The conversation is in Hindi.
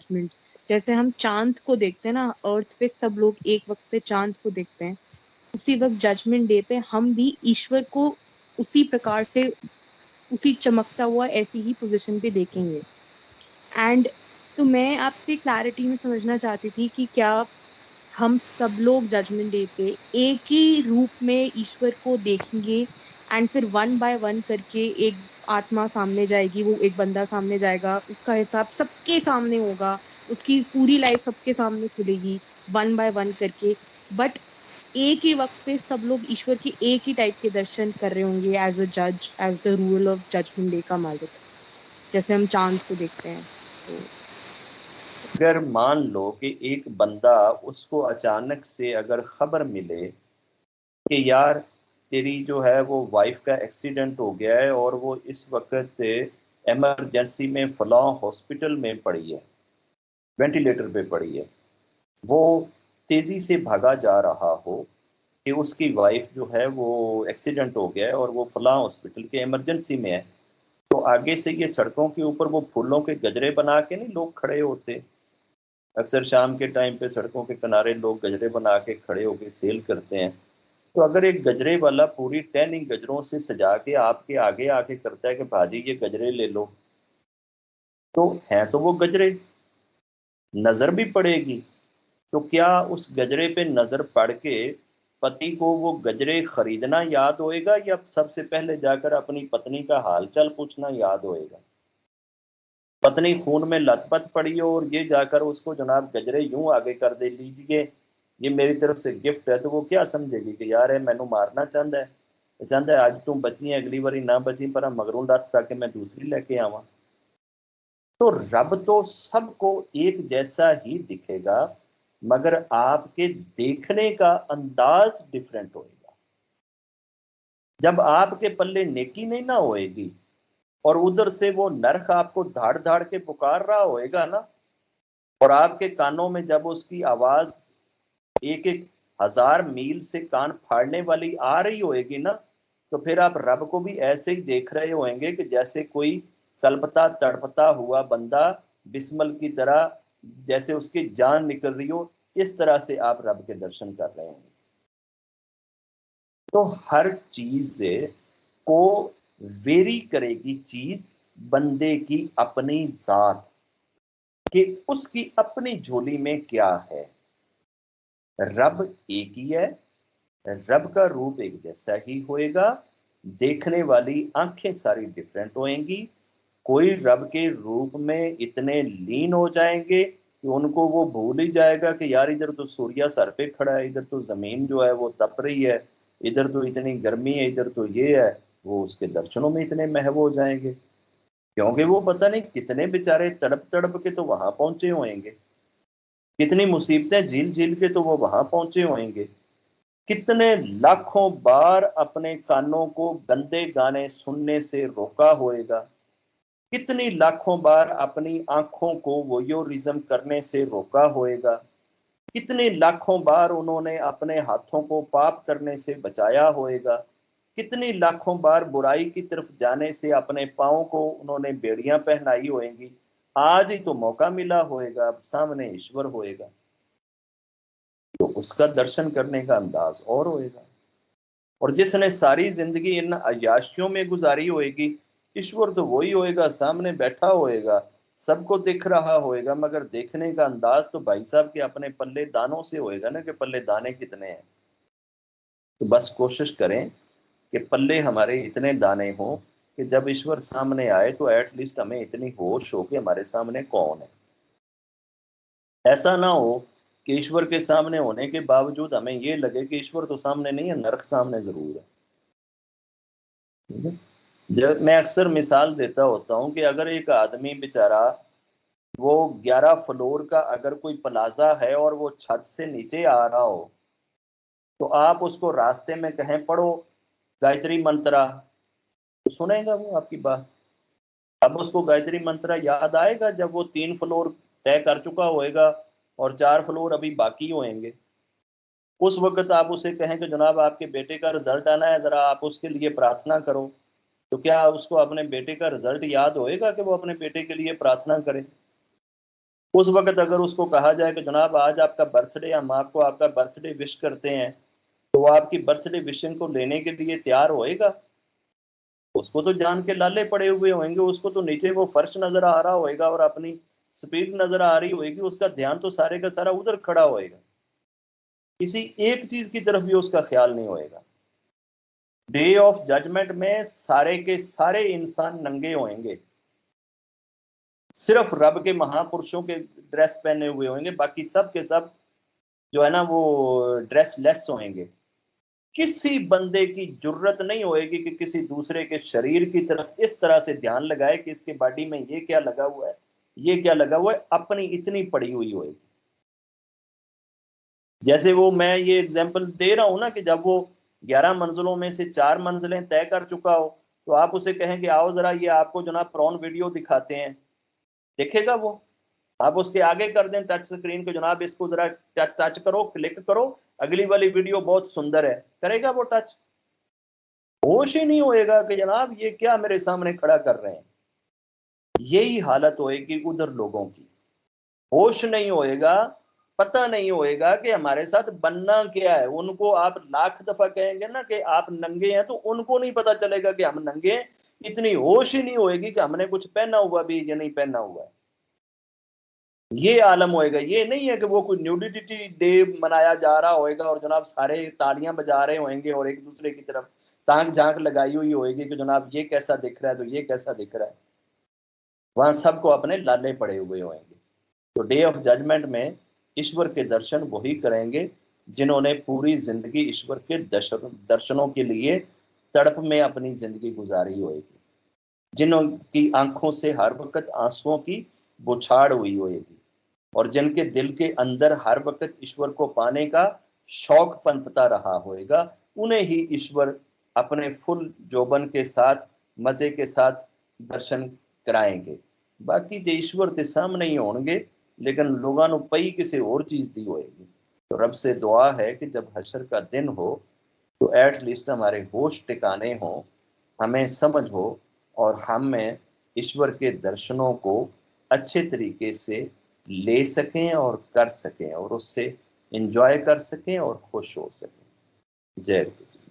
जजमेंट। जैसे हम चांद को देखते हैं ना, अर्थ पे सब लोग एक वक्त पे चांद को देखते हैं, उसी वक्त जजमेंट डे पे हम भी ईश्वर को उसी प्रकार से, उसी चमकता हुआ ऐसी ही पोजीशन पे देखेंगे। एंड तो मैं आपसे क्लैरिटी में समझना चाहती थी कि क्या हम सब लोग जजमेंट डे पे एक ही रूप में ईश्वर को देखेंगे, एंड फिर वन बाय वन करके एक आत्मा सामने जाएगी, वो एक बंदा सामने जाएगा, उसका हिसाब सबके सामने होगा, उसकी पूरी लाइफ सबके सामने खुलेगी वन बाय वन करके। बट एक ही वक्त पे सब लोग ईश्वर के एक ही टाइप के दर्शन कर रहे होंगे एज अ जज, as the rule of judgment day का मालिक, जैसे हम चांद को देखते हैं। तो अगर मान लो कि एक बंदा, उसको अचानक से अगर खबर मिले कि यार तेरी जो है वो वाइफ का एक्सीडेंट हो गया है और वो इस वक्त इमरजेंसी में फलां हॉस्पिटल में पड़ी है, वेंटिलेटर पे पड़ी है, वो तेजी से भागा जा रहा हो कि उसकी वाइफ जो है वो एक्सीडेंट हो गया है और वो फलां हॉस्पिटल के इमरजेंसी में है, तो आगे से ये सड़कों के ऊपर वो फूलों के गजरे बना के नहीं लोग खड़े होते। अक्सर शाम के टाइम पे सड़कों के किनारे लोग गजरे बना के खड़े होके सेल करते हैं। तो अगर एक गजरे वाला पूरी टहनी गजरों से सजा के आपके आगे आके करता है कि भाजी ये गजरे ले लो, तो हैं तो वो गजरे, नजर भी पड़ेगी, तो क्या उस गजरे पे नजर पड़ के पति को वो गजरे खरीदना याद होएगा या सबसे पहले जाकर अपनी पत्नी का हाल चाल पूछना याद होएगा? पत्नी खून में लथपथ पड़ी हो और ये जाकर उसको जनाब गजरे यूं आगे कर दे, लीजिए ये मेरी तरफ से गिफ्ट है, तो वो क्या समझेगी कि यार है मैनू मारना चाहता है, चाहता है आज तुम बची है अगली बारी ना बची पर मगरों लत करके मैं दूसरी लेके आवा। तो रब तो सबको एक जैसा ही दिखेगा, मगर आपके देखने का अंदाज डिफरेंट होएगा। जब आपके पल्ले नेकी नहीं ना होएगी और उधर से वो नरक आपको धाड़ धाड़ के पुकार रहा होएगा ना, और आपके कानों में जब उसकी आवाज एक एक हजार मील से कान फाड़ने वाली आ रही होएगी ना, तो फिर आप रब को भी ऐसे ही देख रहे होंगे कि जैसे कोई कलपता तड़पता हुआ बंदा बिस्मल की तरह, जैसे उसकी जान निकल रही हो, इस तरह से आप रब के दर्शन कर रहे होंगे। तो हर चीज से को वेरी करेगी चीज बंदे की अपनी जात, कि उसकी अपनी झोली में क्या है। रब एक ही है, रब का रूप एक जैसा ही होएगा, देखने वाली आंखें सारी डिफरेंट होएंगी। कोई रब के रूप में इतने लीन हो जाएंगे कि उनको वो भूल ही जाएगा कि यार इधर तो सूर्य सर पे खड़ा है, इधर तो जमीन जो है वो तप रही है, इधर तो इतनी गर्मी है, इधर तो ये है। वो उसके दर्शनों में इतने महव हो जाएंगे, क्योंकि वो पता नहीं कितने बेचारे तड़प तड़प के तो वहां पहुंचे होंगे, कितनी मुसीबतें झील झील के तो वो वहां पहुंचे होंगे, कितने लाखों बार अपने कानों को गंदे गाने सुनने से रोका होएगा, कितनी लाखों बार अपनी आंखों को वोयोरिज्म करने से रोका होएगा, कितने लाखों बार उन्होंने अपने हाथों को पाप करने से बचाया होएगा, कितनी लाखों बार बुराई की तरफ जाने से अपने पाँव को उन्होंने बेड़ियां पहनाई होएंगी। आज ही तो मौका मिला होएगा, अब सामने ईश्वर होएगा, तो उसका दर्शन करने का अंदाज और होएगा। और जिसने सारी जिंदगी इन अय्याशियों में गुजारी होएगी, ईश्वर तो वही होएगा, सामने बैठा होएगा, सबको दिख रहा होएगा, मगर देखने का अंदाज तो भाई साहब के अपने पल्ले दानों से होएगा ना, कि पल्ले दाने कितने हैं। तो बस कोशिश करें कि पल्ले हमारे इतने दाने हों कि जब ईश्वर सामने आए तो एटलीस्ट हमें इतनी होश हो कि हमारे सामने कौन है। ऐसा ना हो कि ईश्वर के सामने होने के बावजूद हमें ये लगे कि ईश्वर तो सामने नहीं है, नरक सामने जरूर है। ठीक है? जब मैं अक्सर मिसाल देता होता हूँ कि अगर एक आदमी बेचारा, वो 11 फ्लोर का अगर कोई प्लाजा है और वो छत से नीचे आ रहा हो, तो आप उसको रास्ते में कहें पढ़ो गायत्री मंत्रा, तो सुनेगा वो आपकी बात? अब उसको गायत्री मंत्रा याद आएगा जब वो 3 फ्लोर तय कर चुका होएगा और 4 फ्लोर अभी बाकी होंगे। उस वक्त आप उसे कहें कि जनाब आपके बेटे का रिजल्ट आना है, जरा आप उसके लिए प्रार्थना करो, तो क्या उसको अपने बेटे का रिजल्ट याद होएगा कि वो अपने बेटे के लिए प्रार्थना करे? उस वक्त अगर उसको कहा जाए कि जनाब आज आपका बर्थडे, हम आपको आपका बर्थडे विश करते हैं, तो वो आपकी बर्थडे विशिंग को लेने के लिए तैयार होएगा? उसको तो जान के लाले पड़े हुए होंगे, उसको तो नीचे वो फर्श नजर आ रहा होएगा और अपनी स्पीड नजर आ रही होगी, उसका ध्यान तो सारे का सारा उधर खड़ा होएगा, किसी एक चीज की तरफ भी उसका ख्याल नहीं होएगा। डे ऑफ जजमेंट में सारे के सारे इंसान नंगे होंगे, सिर्फ रब के महापुरुषों के ड्रेस पहने हुए होंगे, बाकी सब के सब जो है ना वो ड्रेस लेस होंगे। किसी बंदे की जुर्रत नहीं होएगी कि किसी दूसरे के शरीर की तरफ इस तरह से ध्यान लगाए कि इसके बॉडी में ये क्या लगा हुआ है, ये क्या लगा हुआ है, अपनी इतनी पड़ी हुई होएगी। जैसे वो मैं ये एग्जांपल दे रहा हूं ना कि जब वो 11 मंजिलों में से 4 मंजिलें तय कर चुका हो, तो आप उसे कहें कि आओ जरा ये आपको जनाब प्रॉन वीडियो दिखाते हैं, देखेगा वो? आप उसके आगे कर दें टच स्क्रीन को, जनाब इसको जरा टच करो, क्लिक करो, अगली वाली वीडियो बहुत सुंदर है, करेगा वो टच? होश ही नहीं होएगा कि जनाब ये क्या मेरे सामने खड़ा कर रहे हैं। यही हालत होएगी उधर लोगों की, होश नहीं होएगा, पता नहीं होएगा कि हमारे साथ बनना क्या है। उनको आप लाख दफा कहेंगे ना कि आप नंगे हैं, तो उनको नहीं पता चलेगा कि हम नंगे हैं, इतनी होश ही नहीं होएगी कि हमने कुछ पहना हुआ भी या नहीं पहना हुआ है। ये आलम होएगा, ये नहीं है कि वो कोई न्यूडिटी डे मनाया जा रहा होएगा और जनाब सारे तालियां बजा रहे होंगे और एक दूसरे की तरफ ताक झांक लगाई हुई होएगी कि जनाब ये कैसा दिख रहा है, तो ये कैसा दिख रहा है। वहां सबको अपने लाले पड़े हुए होंगे। तो डे ऑफ जजमेंट में ईश्वर के दर्शन वही करेंगे जिन्होंने पूरी जिंदगी ईश्वर के दर्शनों के लिए तड़प में अपनी जिंदगी गुजारी होगी, जिन्हों की आंखों से हर वक्त आंसुओं की बौछार हुई होगी और जिनके दिल के अंदर हर वक्त ईश्वर को पाने का शौक पनपता रहा होएगा, उन्हें ही ईश्वर अपने फुल जोबन के साथ, मजे के साथ दर्शन कराएंगे। बाकी तो ईश्वर के सामने ही होंगे, लेकिन लोगों को पई किसी और चीज दी होएगी। तो रब से दुआ है कि जब हशर का दिन हो तो एटलीस्ट हमारे होश टिकाने हों, हमें समझ हो और हमें ईश्वर के दर्शनों को अच्छे तरीके से ले सकें और कर सकें और उससे इंजॉय कर सकें और खुश हो सकें। जय गुरु।